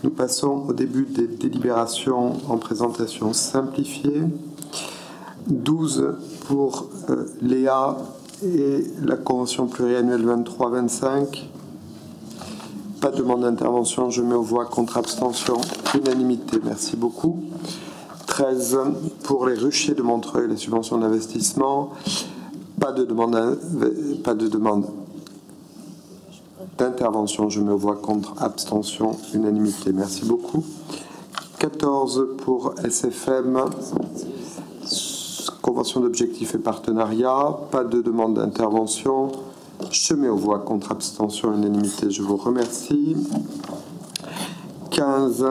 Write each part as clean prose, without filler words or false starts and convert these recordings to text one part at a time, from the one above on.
Nous passons au début des délibérations en présentation simplifiée. 12 pour Léa et la convention pluriannuelle 23-25. Pas de demande d'intervention, je mets aux voix contre abstention, unanimité. Merci beaucoup. 13 pour les ruchers de Montreuil, les subventions d'investissement. Pas de demande d'intervention, je mets aux voix contre abstention, unanimité. Merci beaucoup. 14 pour SFM, convention d'objectifs et partenariat. Pas de demande d'intervention. Je mets aux voix contre abstention, unanimité. Je vous remercie. 15,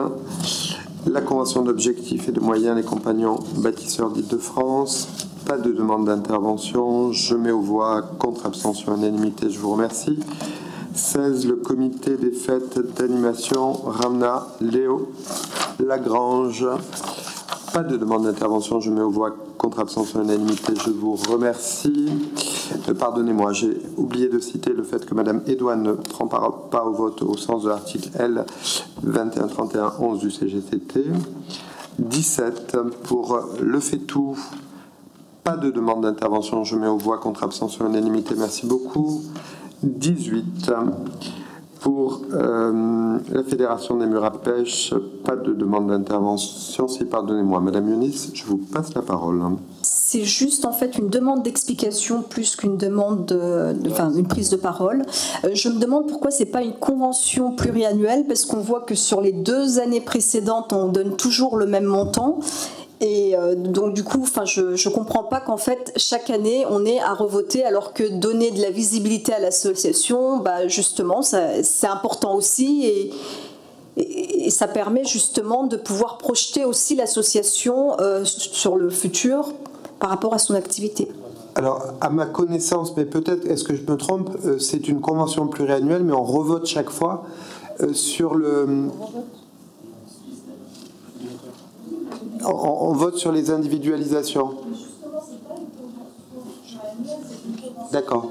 la convention d'objectifs et de moyens des compagnons bâtisseurs d'Île-de-France. Pas de demande d'intervention. Je mets aux voix contre abstention, unanimité. Je vous remercie. 16, le comité des fêtes d'animation Ramna Léo Lagrange. Pas de demande d'intervention, je mets aux voix contre abstention unanimité, je vous remercie. Pardonnez-moi, j'ai oublié de citer le fait que Madame Edouane ne prend pas au vote au sens de l'article L 2131-11 du CGCT. 17 pour le FETOU. Pas de demande d'intervention, je mets aux voix contre abstention unanimité, merci beaucoup. 18 pour la Fédération des murs à pêche, pas de demande d'intervention. Si, pardonnez-moi, Madame Yunis, je vous passe la parole. C'est juste en fait une demande d'explication plus qu'une demande, une prise de parole. Je me demande pourquoi c'est pas une convention pluriannuelle, parce qu'on voit que sur les 2 années précédentes, on donne toujours le même montant. Et donc du coup, je ne comprends pas qu'en fait, chaque année, on ait à revoter, alors que donner de la visibilité à l'association, justement, c'est important aussi, et ça permet justement de pouvoir projeter aussi l'association sur le futur par rapport à son activité. Alors, à ma connaissance, mais peut-être, est-ce que je me trompe, c'est une convention pluriannuelle, mais on revote chaque fois sur le... On vote sur les individualisations. D'accord.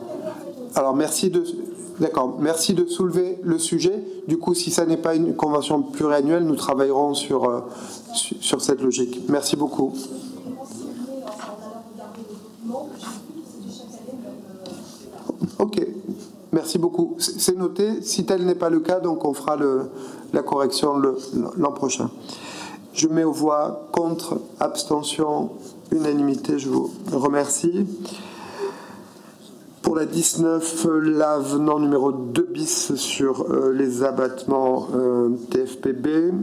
Alors, merci de soulever le sujet. Du coup, si ça n'est pas une convention pluriannuelle, nous travaillerons sur cette logique. Merci beaucoup. Ok. Merci beaucoup. C'est noté. Si tel n'est pas le cas, donc on fera la correction l'an prochain. Je mets aux voix contre, abstention, unanimité, je vous remercie. Pour la 19, l'avenant numéro 2 bis sur les abattements TFPB.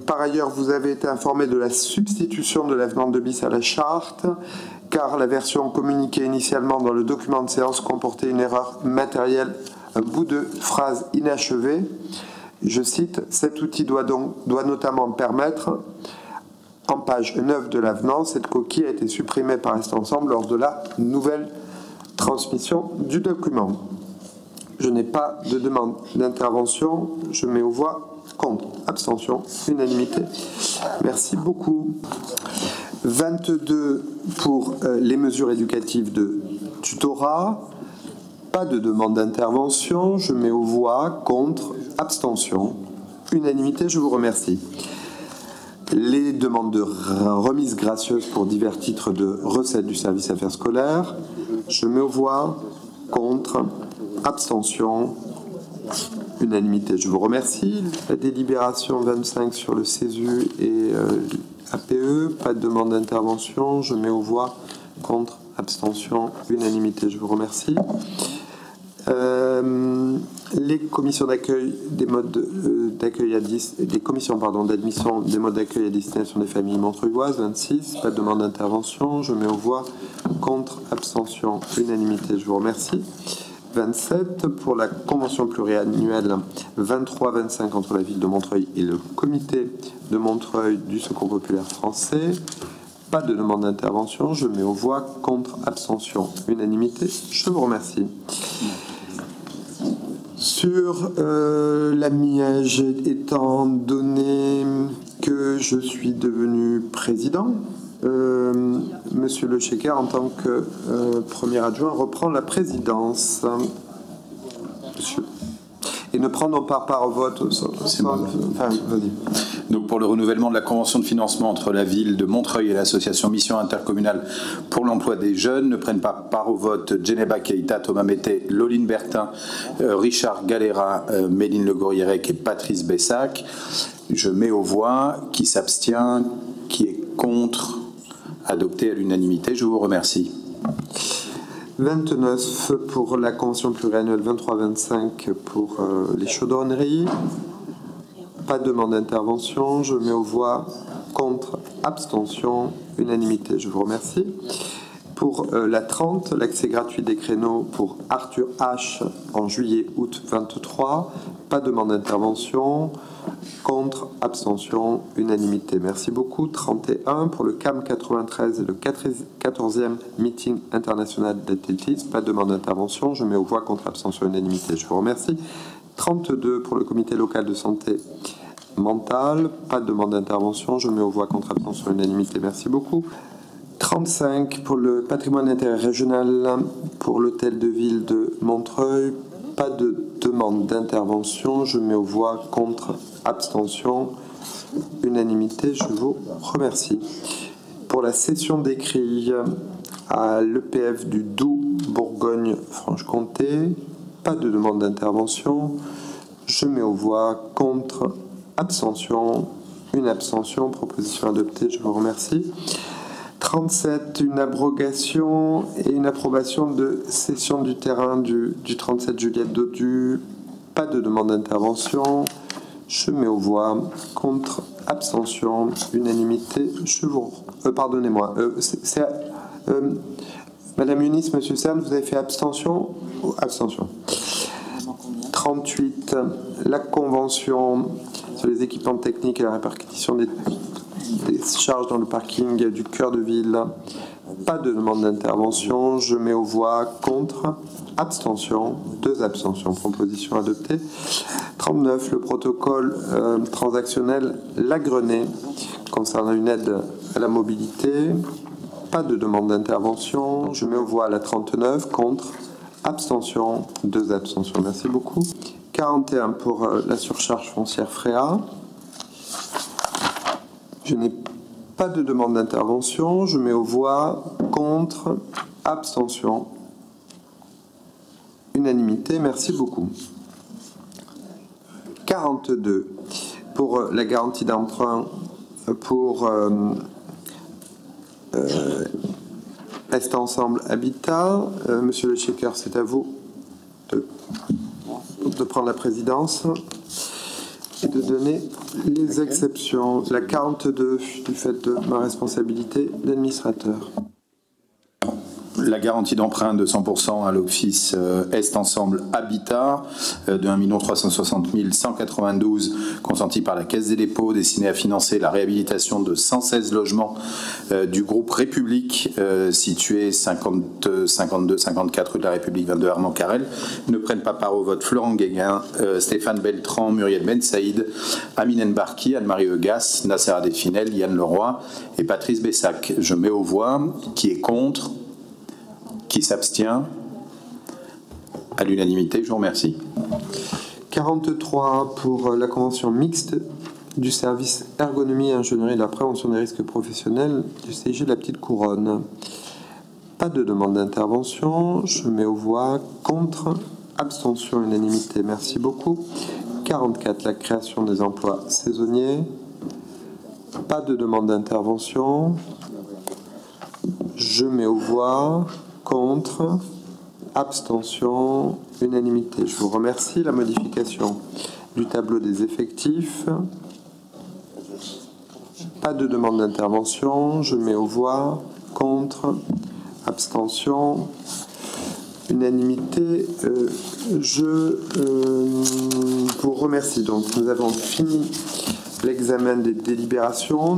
Par ailleurs, vous avez été informé de la substitution de l'avenant 2 bis à la charte, car la version communiquée initialement dans le document de séance comportait une erreur matérielle, un bout de phrase inachevé. Je cite, « Cet outil doit notamment permettre, en page 9 de l'avenant, cette coquille a été supprimée par cet ensemble lors de la nouvelle transmission du document. » Je n'ai pas de demande d'intervention. Je mets aux voix contre, abstention, unanimité. Merci beaucoup. 22 pour les mesures éducatives de tutorat. Pas de demande d'intervention, je mets aux voix contre, abstention, unanimité, je vous remercie. Les demandes de remise gracieuse pour divers titres de recettes du service affaires scolaires, je mets aux voix contre, abstention, unanimité, je vous remercie. La délibération 25 sur le CESU et APE, pas de demande d'intervention, je mets aux voix contre, abstention, unanimité, je vous remercie. Les commissions d'accueil des modes d'accueil des commissions d'admission des modes d'accueil à destination des familles montreuilloises, 26, pas de demande d'intervention, je mets aux voix contre, abstention, unanimité, je vous remercie. 27 pour la convention pluriannuelle 23-25 entre la ville de Montreuil et le comité de Montreuil du Secours populaire français. Pas de demande d'intervention, je mets aux voix contre, abstention, unanimité, je vous remercie. Sur la Miège, étant donné que je suis devenu président, Monsieur Le Checker, en tant que premier adjoint, reprend la présidence. Monsieur. Et ne prenons pas part au vote. Donc pour le renouvellement de la convention de financement entre la ville de Montreuil et l'association Mission intercommunale pour l'emploi des jeunes, ne prennent pas part au vote Djeneba Keïta, Thomas Mété, Loline Bertin, Richard Galera, Méline Le Gourierec et Patrice Bessac. Je mets aux voix. Qui s'abstient, qui est contre, adopté à l'unanimité. Je vous remercie. 29 pour la convention pluriannuelle 23-25 pour les chaudronneries. Pas de demande d'intervention. Je mets aux voix. Contre, abstention, unanimité. Je vous remercie. Pour la 30, l'accès gratuit des créneaux pour Arthur H en juillet-août 23. Pas de demande d'intervention. Contre, abstention, unanimité. Merci beaucoup. 31 pour le CAM 93 et le 14e meeting international d'athlétisme. Pas de demande d'intervention. Je mets aux voix. Contre, abstention, unanimité. Je vous remercie. 32 pour le comité local de santé mentale. Pas de demande d'intervention. Je mets aux voix. Contre, abstention, unanimité. Merci beaucoup. 35 pour le patrimoine d'intérêt régional pour l'hôtel de ville de Montreuil. Pas de demande d'intervention. Je mets aux voix. Contre, abstention, unanimité. Je vous remercie. Pour la session d'écrit à l'EPF du Doubs, Bourgogne-Franche-Comté, pas de demande d'intervention. Je mets aux voix. Contre, abstention, une abstention. Proposition adoptée. Je vous remercie. 37, une abrogation et une approbation de cession du terrain du 37 Juliette Dodu. Pas de demande d'intervention. Je mets aux voix. Contre, abstention, unanimité. Je vous... pardonnez-moi. Madame Yunis, Monsieur Cern, vous avez fait abstention? Abstention. 38, la convention sur les équipements techniques et la répartition des charges dans le parking du cœur de ville. Pas de demande d'intervention. Je mets aux voix. Contre, abstention, 2 abstentions. Proposition adoptée. 39, le protocole transactionnel Lagrenet concernant une aide à la mobilité. Pas de demande d'intervention. Je mets aux voix la 39. Contre, abstention, 2 abstentions. Merci beaucoup. 41 pour la surcharge foncière Fréa. Je n'ai pas de demande d'intervention. Je mets aux voix. Contre, abstention, unanimité. Merci beaucoup. 42 pour la garantie d'emprunt pour Est Ensemble Habitat. Monsieur le Shaker, c'est à vous de prendre la présidence et de donner les exceptions. La 42 du fait de ma responsabilité d'administrateur. La garantie d'emprunt de 100% à l'office Est Ensemble Habitat de 1 360 192 consentis par la Caisse des dépôts, destiné à financer la réhabilitation de 116 logements du groupe République situé 52-54 rue de la République 22 Armand Carrel. Ne prennent pas part au vote Florent Guéguin, Stéphane Beltran, Muriel Ben Saïd, Amine Barki, Anne-Marie Eugas, Nasser Adéfinel, Yann Leroy et Patrice Bessac. Je mets aux voix. Qui est contre? Qui s'abstient? À l'unanimité, je vous remercie. 43 pour la convention mixte du service ergonomie et ingénierie de la prévention des risques professionnels du CIG de la Petite Couronne. Pas de demande d'intervention. Je mets aux voix. Contre, abstention, unanimité. Merci beaucoup. 44, la création des emplois saisonniers. Pas de demande d'intervention. Je mets aux voix. Contre, abstention, unanimité. Je vous remercie. La modification du tableau des effectifs. Pas de demande d'intervention. Je mets aux voix. Contre, abstention, unanimité. Je vous remercie. Donc, nous avons fini l'examen des délibérations.